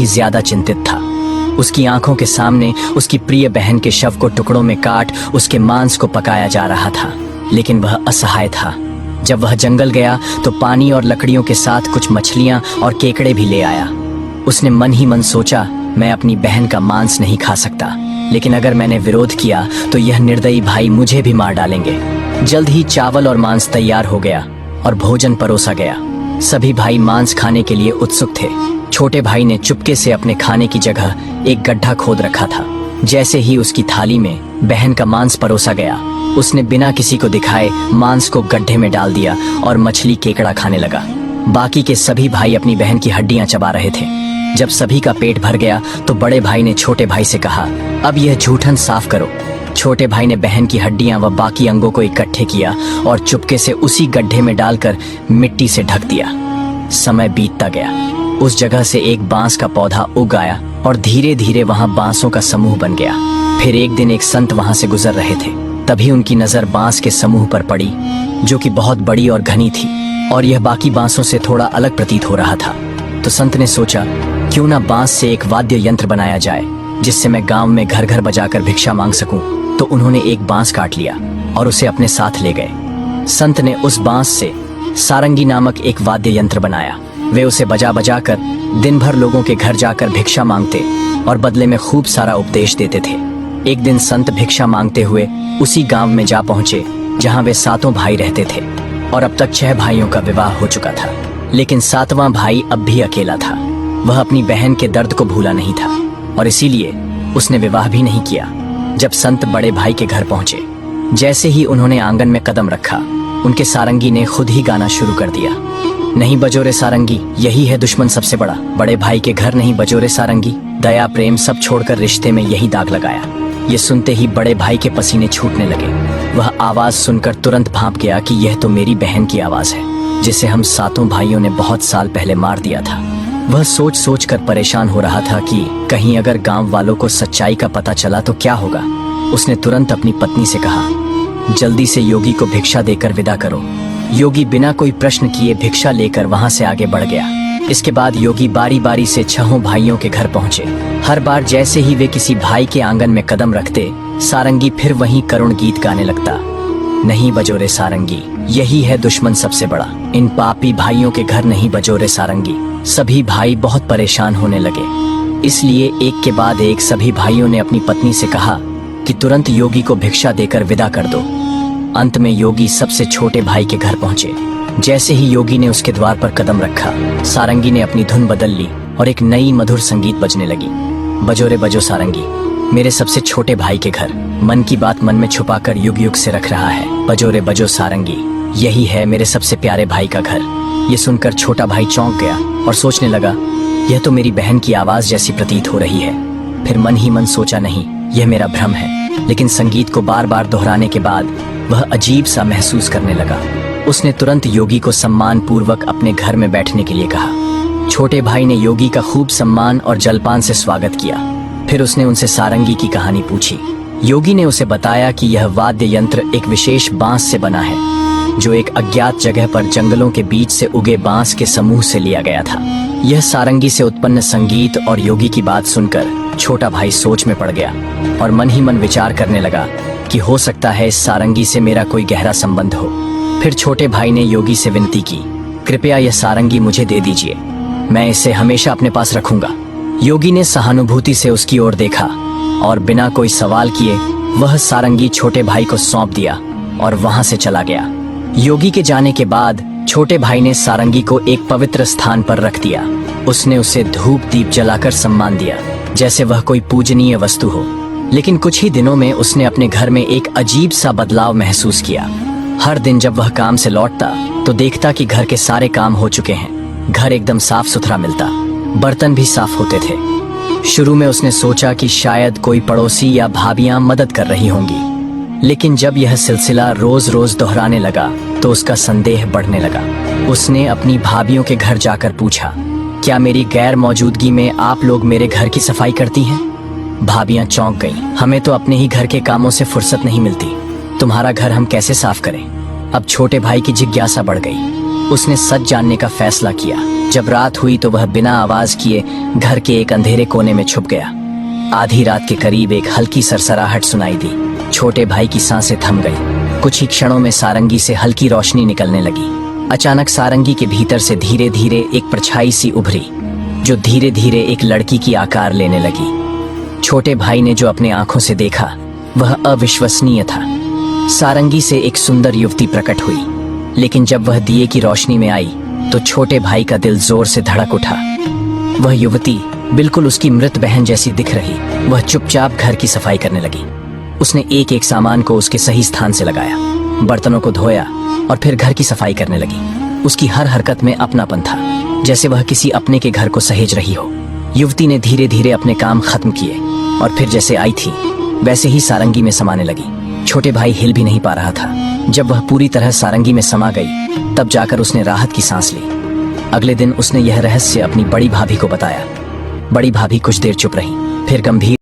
ही ज्यादा चिंतित था। उसकी आंखों के सामने उसकी प्रिय बहन के शव को टुकड़ों में काट उसके मांस को पकाया जा रहा था, लेकिन वह असहाय था। जब वह जंगल गया तो पानी और लकड़ियों के साथ कुछ मछलियां और केकड़े भी ले आया। उसने मन ही मन सोचा, मैं अपनी बहन का मांस नहीं खा सकता, लेकिन अगर मैंने विरोध किया तो यह निर्दयी भाई मुझे भी मार डालेंगे। जल्द ही चावल और मांस तैयार हो गया और भोजन परोसा गया। सभी भाई मांस खाने के लिए उत्सुक थे। छोटे भाई ने चुपके से अपने खाने की जगह एक गड्ढा खोद रखा था। जैसे ही उसकी थाली में बहन का मांस परोसा गया, उसने बिना किसी को दिखाए मांस को गड्ढे में डाल दिया और मछली केकड़ा खाने लगा। बाकी के सभी भाई अपनी बहन की हड्डियां चबा रहे थे। जब सभी का पेट भर गया तो बड़े भाई ने छोटे भाई से कहा, अब यह जूठन साफ करो। छोटे भाई ने बहन की हड्डियां व बाकी अंगों को इकट्ठे किया और चुपके से उसी गड्ढे में डालकर मिट्टी से ढक दिया। समय बीतता गया। उस जगह से एक बांस का पौधा उग आया और धीरे धीरे वहां बांसों का समूह बन गया। फिर एक दिन एक संत वहां से गुजर रहे थे। तभी उनकी नजर बांस के समूह पर पड़ी, जो कि बहुत बड़ी और घनी थी और यह बाकी बांसों से थोड़ा अलग प्रतीत हो रहा था। तो संत ने सोचा, क्यों ना बांस से एक वाद्य यंत्र बनाया जाए जिससे मैं गांव में घर घर बजाकर भिक्षा मांग सकूं। तो उन्होंने एक बांस काट लिया और उसे अपने साथ ले गए। संत ने उस बांस से सारंगी नामक एक वाद्य यंत्र बनाया। वे उसे बजा बजा कर दिन भर लोगों के घर जाकर भिक्षा मांगते और बदले में खूब सारा उपदेश देते थे। एक दिन संत भिक्षा मांगते हुए उसी गांव में जा पहुंचे जहां वे सातों भाई रहते थे और अब तक 6 भाइयों का विवाह हो चुका था, लेकिन 7वां भाई अब भी अकेला था। वह अपनी बहन के दर्द को भूला नहीं था और इसीलिए उसने विवाह भी नहीं किया। जब संत बड़े भाई के घर पहुंचे, जैसे ही उन्होंने आंगन में कदम रखा, उनके सारंगी ने खुद ही गाना शुरू कर दिया। नहीं बजो रे सारंगी, यही है दुश्मन सबसे बड़ा। बड़े भाई के घर नहीं बजो रे सारंगी, दया प्रेम सब छोड़कर रिश्ते में यही दाग लगाया। ये सुनते ही बड़े भाई के पसीने छूटने लगे। वह आवाज सुनकर तुरंत भांप गया कि यह तो मेरी बहन की आवाज है, जिसे हम सातों भाइयों ने बहुत साल पहले मार दिया था। वह सोच सोच कर परेशान हो रहा था कि कहीं अगर गांव वालों को सच्चाई का पता चला तो क्या होगा। उसने तुरंत अपनी पत्नी से कहा, जल्दी से योगी को भिक्षा देकर विदा करो। योगी बिना कोई प्रश्न किए भिक्षा लेकर वहां से आगे बढ़ गया। इसके बाद योगी बारी बारी से 6 भाइयों के घर पहुंचे। हर बार जैसे ही वे किसी भाई के आंगन में कदम रखते, सारंगी फिर वहीं करुण गीत गाने लगता। नहीं बजो रे सारंगी, यही है दुश्मन सबसे बड़ा। इन पापी भाइयों के घर नहीं बजो रे सारंगी। सभी भाई बहुत परेशान होने लगे, इसलिए एक के बाद एक सभी भाइयों ने अपनी पत्नी से कहा कि तुरंत योगी को भिक्षा देकर विदा कर दो। अंत में योगी सबसे छोटे भाई के घर पहुंचे। जैसे ही योगी ने उसके द्वार पर कदम रखा, सारंगी ने अपनी धुन बदल ली और एक नई मधुर संगीत बजने लगी। बजो रे बजो सारंगी, मेरे सबसे छोटे भाई के घर। मन की बात मन में छुपाकर युग युग से रख रहा है। बजो रे बजो सारंगी, यही है मेरे सबसे प्यारे भाई का घर। ये सुनकर छोटा भाई चौंक गया और सोचने लगा, यह तो मेरी बहन की आवाज जैसी प्रतीत हो रही है। फिर मन ही मन सोचा, नहीं, यह मेरा भ्रम है। लेकिन संगीत को बार बार दोहराने के बाद वह अजीब सा महसूस करने लगा। उसने तुरंत योगी को सम्मान पूर्वक अपने घर में बैठने के लिए कहा। छोटे भाई ने योगी का खूब सम्मान और जलपान से स्वागत किया। फिर उसने उनसे सारंगी की कहानी पूछी। योगी ने उसे बताया कि यह वाद्य यंत्र एक विशेष बांस से बना है, जो एक अज्ञात जगह पर जंगलों के बीच से उगे बांस के समूह से लिया गया था। यह सारंगी से उत्पन्न संगीत और योगी की बात सुनकर छोटा भाई सोच में पड़ गया और मन ही मन विचार करने लगा कि हो सकता है इस सारंगी से मेरा कोई गहरा संबंध हो। फिर छोटे भाई ने योगी से विनती की, कृपया यह सारंगी मुझे दे दीजिए, मैं इसे हमेशा अपने पास रखूंगा। योगी ने सहानुभूति से उसकी ओर देखा और बिना कोई सवाल किए वह सारंगी छोटे भाई को सौंप दिया और वहां से चला गया। योगी के जाने के बाद छोटे भाई ने सारंगी को एक पवित्र स्थान पर रख दिया। उसने उसे धूप दीप जलाकर सम्मान दिया, जैसे वह कोई पूजनीय वस्तु हो। लेकिन कुछ ही दिनों में उसने अपने घर में एक अजीब सा बदलाव महसूस किया। हर दिन जब वह काम से लौटता तो देखता कि घर के सारे काम हो चुके हैं। घर एकदम साफ सुथरा मिलता, बर्तन भी साफ होते थे। शुरू में उसने सोचा कि शायद कोई पड़ोसी या भाभियां मदद कर रही होंगी, लेकिन जब यह सिलसिला रोज रोज दोहराने लगा तो उसका संदेह बढ़ने लगा। उसने अपनी भाभियों के घर जाकर पूछा, क्या मेरी गैर मौजूदगी में आप लोग मेरे घर की सफाई करती हैं? भाभियां चौंक गईं। हमें तो अपने ही घर के कामों से फुर्सत नहीं मिलती, तुम्हारा घर हम कैसे साफ करें? अब छोटे भाई की जिज्ञासा बढ़ गई। उसने सच जानने का फैसला किया। जब रात हुई तो वह बिना आवाज किए घर के एक अंधेरे कोने में छुप गया। आधी रात के करीब एक हल्की सरसराहट सुनाई दी। छोटे भाई की सांसें थम गई। कुछ ही क्षणों में सारंगी से हल्की रोशनी निकलने लगी। अचानक सारंगी के भीतर से धीरे धीरे एक परछाई सी उभरी, जो धीरे धीरे एक लड़की की आकार लेने लगी। छोटे भाई ने जो अपने आंखों से देखा वह अविश्वसनीय था। सारंगी से एक सुंदर युवती प्रकट हुई, लेकिन जब वह दिए की रोशनी में आई तो छोटे भाई का दिल जोर से धड़क उठा। वह युवती बिल्कुल उसकी मृत बहन जैसी दिख रही। वह चुपचाप घर की सफाई करने लगी। उसने एक एक सामान को उसके सही स्थान से लगाया, बर्तनों को धोया और फिर घर की सफाई करने लगी। उसकी हर हरकत में अपनापन था, जैसे वह किसी अपने के घर को सहेज रही हो। युवती ने धीरे धीरे अपने काम खत्म किए और फिर जैसे आई थी वैसे ही सारंगी में समाने लगी। छोटे भाई हिल भी नहीं पा रहा था। जब वह पूरी तरह सारंगी में समा गई तब जाकर उसने राहत की सांस ली। अगले दिन उसने यह रहस्य अपनी बड़ी भाभी को बताया। बड़ी भाभी कुछ देर चुप रही, फिर गंभीर